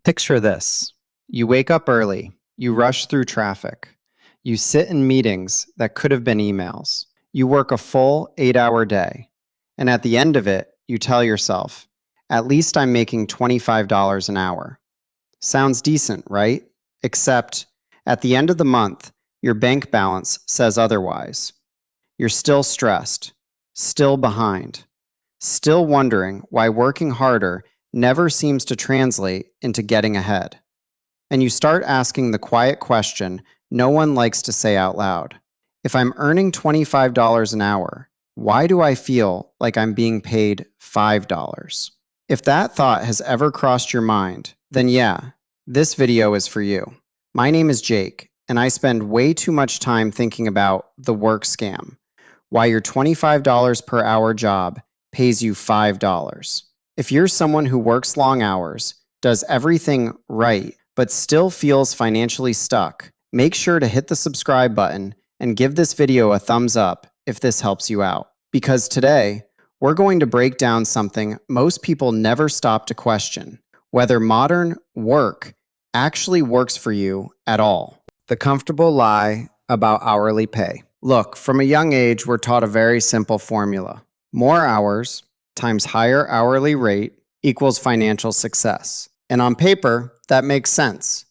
Picture this. You wake up early, you rush through traffic, you sit in meetings that could have been emails, you work a full 8-hour day, and at the end of it, you tell yourself, at least I'm making $25 an hour. Sounds decent, right? Except at the end of the month, your bank balance says otherwise. You're still stressed, still behind, still wondering why working harder never seems to translate into getting ahead. And you start asking the quiet question no one likes to say out loud. If I'm earning $25 an hour, why do I feel like I'm being paid $5? If that thought has ever crossed your mind, then yeah, this video is for you. My name is Jake, and I spend way too much time thinking about the work scam, why your $25 per hour job pays you $5. If you're someone who works long hours, does everything right, but still feels financially stuck, make sure to hit the subscribe button and give this video a thumbs up if this helps you out. Because today, we're going to break down something most people never stop to question, whether modern work actually works for you at all. The comfortable lie about hourly pay. Look, from a young age, we're taught a very simple formula. More hours times higher hourly rate equals financial success. And on paper, that makes sense.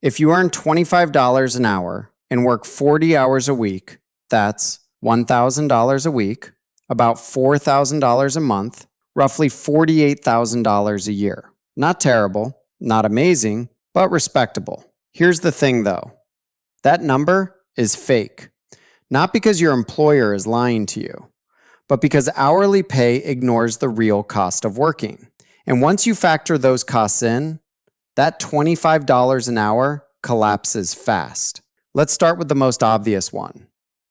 If you earn $25 an hour and work 40 hours a week, that's $1,000 a week, about $4,000 a month, roughly $48,000 a year. Not terrible, not amazing, but respectable. Here's the thing though. That number is fake. Not because your employer is lying to you, but because hourly pay ignores the real cost of working. And once you factor those costs in, that $25 an hour collapses fast. Let's start with the most obvious one,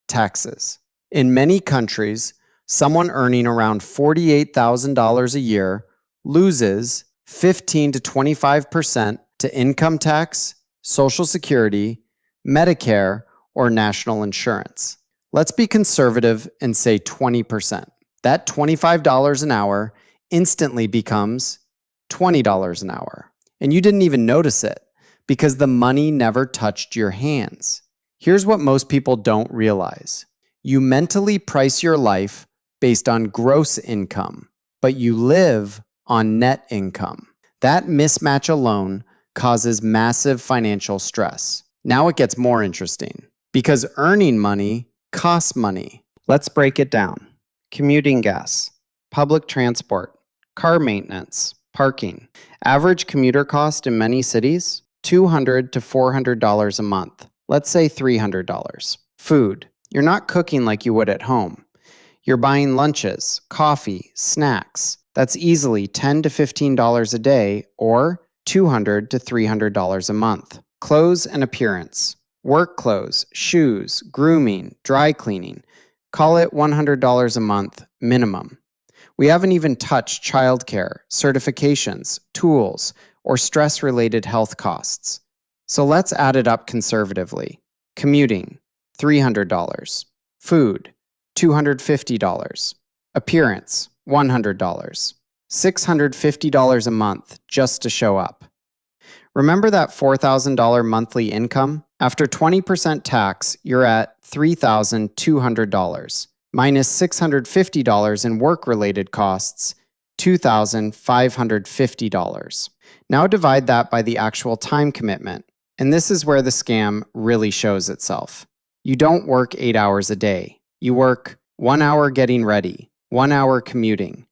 taxes. In many countries, someone earning around $48,000 a year loses 15 to 25% to income tax, Social Security, Medicare, or national insurance. Let's be conservative and say 20%. That $25 an hour instantly becomes $20 an hour. And you didn't even notice it because the money never touched your hands. Here's what most people don't realize. You mentally price your life based on gross income, but you live on net income. That mismatch alone causes massive financial stress. Now it gets more interesting because earning money costs money. Let's break it down. Commuting gas, public transport, car maintenance, parking. Average commuter cost in many cities, $200 to $400 a month. Let's say $300. Food. You're not cooking like you would at home. You're buying lunches, coffee, snacks. That's easily $10 to $15 a day or $200 to $300 a month. Clothes and appearance. Work clothes, shoes, grooming, dry cleaning. Call it $100 a month minimum. We haven't even touched childcare, certifications, tools, or stress-related health costs. So let's add it up conservatively. Commuting, $300. Food, $250. Appearance, $100. $650 a month just to show up. Remember that $4,000 monthly income? After 20% tax, you're at $3,200, minus $650 in work-related costs, $2,550. Now divide that by the actual time commitment, and this is where the scam really shows itself. You don't work 8 hours a day. You work 1 hour getting ready, 1 hour commuting,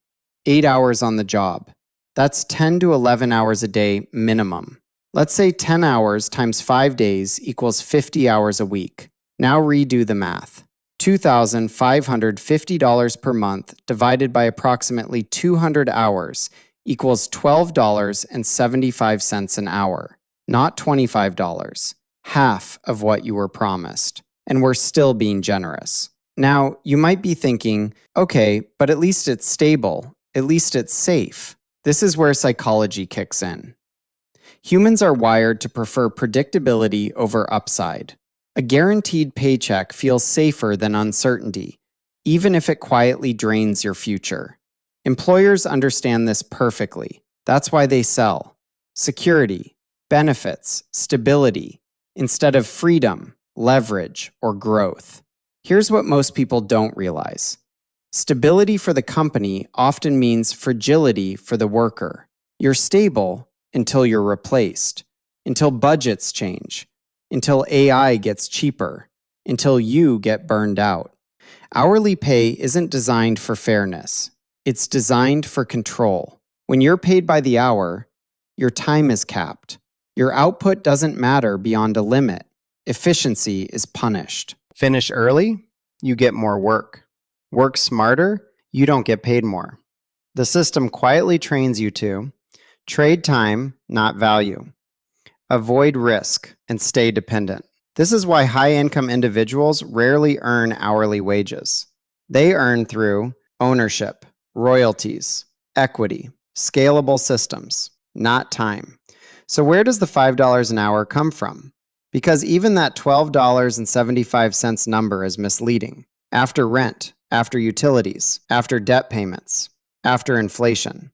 8 hours on the job. That's 10 to 11 hours a day minimum. Let's say 10 hours times 5 days equals 50 hours a week. Now redo the math. $2,550 per month divided by approximately 200 hours equals $12.75 an hour, not $25, half of what you were promised. And we're still being generous. Now, you might be thinking, okay, but at least it's stable, at least it's safe. This is where psychology kicks in. Humans are wired to prefer predictability over upside. A guaranteed paycheck feels safer than uncertainty, even if it quietly drains your future. Employers understand this perfectly. That's why they sell. security, benefits, stability, instead of freedom, leverage, or growth. Here's what most people don't realize. Stability for the company often means fragility for the worker. You're stable until you're replaced, until budgets change, until AI gets cheaper, until you get burned out. Hourly pay isn't designed for fairness. It's designed for control. When you're paid by the hour, your time is capped. Your output doesn't matter beyond a limit. Efficiency is punished. Finish early, you get more work. Work smarter, you don't get paid more. The system quietly trains you to trade time, not value. Avoid risk and stay dependent. This is why high-income individuals rarely earn hourly wages. They earn through ownership, royalties, equity, scalable systems, not time. So where does the $5 an hour come from? Because even that $12.75 number is misleading. After rent, after utilities, after debt payments, after inflation.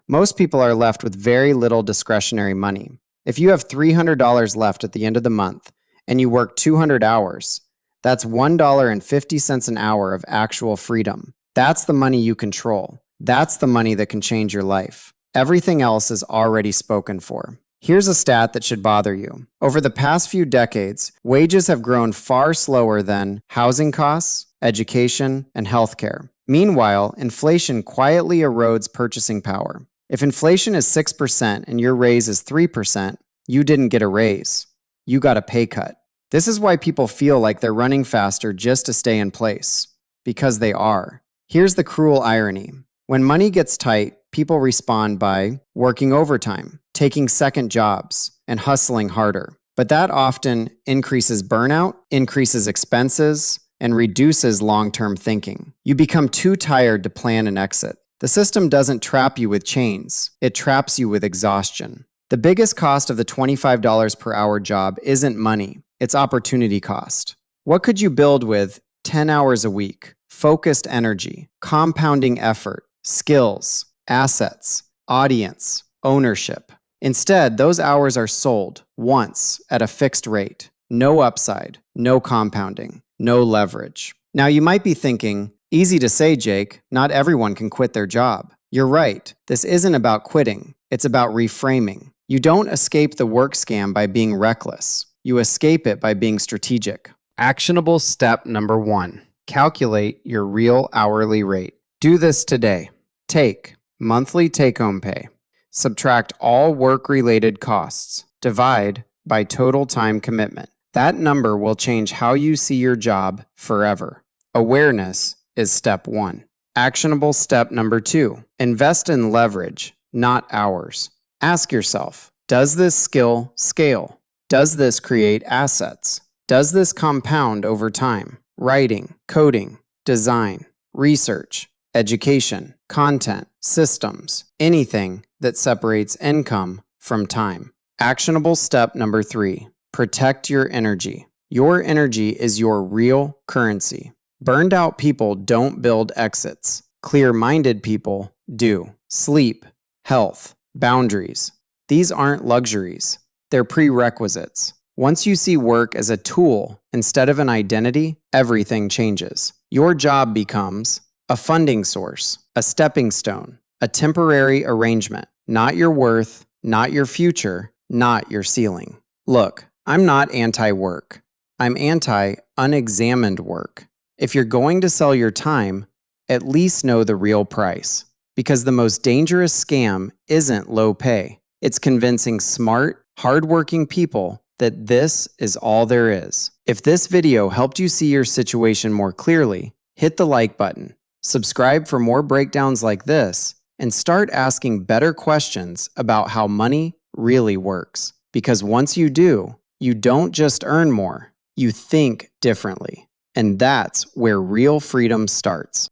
Most people are left with very little discretionary money. If you have $300 left at the end of the month and you work 200 hours, that's $1.50 an hour of actual freedom. That's the money you control. That's the money that can change your life. Everything else is already spoken for. Here's a stat that should bother you. Over the past few decades, wages have grown far slower than housing costs, education, and healthcare. Meanwhile, inflation quietly erodes purchasing power. If inflation is 6% and your raise is 3%, you didn't get a raise. You got a pay cut. This is why people feel like they're running faster just to stay in place. Because they are. Here's the cruel irony. When money gets tight, people respond by working overtime, taking second jobs, and hustling harder. But that often increases burnout, increases expenses, and reduces long-term thinking. You become too tired to plan an exit. The system doesn't trap you with chains. It traps you with exhaustion. The biggest cost of the $25 per hour job isn't money. It's opportunity cost. What could you build with 10 hours a week, focused energy, compounding effort, skills, assets, audience, ownership? Instead, those hours are sold once at a fixed rate. No upside, no compounding, no leverage. Now you might be thinking, easy to say, Jake, not everyone can quit their job. You're right. This isn't about quitting. It's about reframing. You don't escape the work scam by being reckless. You escape it by being strategic. Actionable step number 1. Calculate your real hourly rate. Do this today. Take monthly take-home pay. Subtract all work-related costs. Divide by total time commitment. That number will change how you see your job forever. Awareness is step 1. Actionable step number 2. Invest in leverage, not hours. Ask yourself, does this skill scale? Does this create assets? Does this compound over time? Writing, coding, design, research, education, content, systems, anything that separates income from time. Actionable step number 3. Protect your energy. Your energy is your real currency. Burned out people don't build exits. Clear-minded people do. Sleep, health, boundaries. These aren't luxuries. They're prerequisites. Once you see work as a tool instead of an identity, everything changes. Your job becomes a funding source, a stepping stone, a temporary arrangement. Not your worth, not your future, not your ceiling. Look, I'm not anti-work. I'm anti-unexamined work. If you're going to sell your time, at least know the real price. Because the most dangerous scam isn't low pay. It's convincing smart, hardworking people that this is all there is. If this video helped you see your situation more clearly, hit the like button, subscribe for more breakdowns like this, and start asking better questions about how money really works. Because once you do, you don't just earn more, you think differently. And that's where real freedom starts.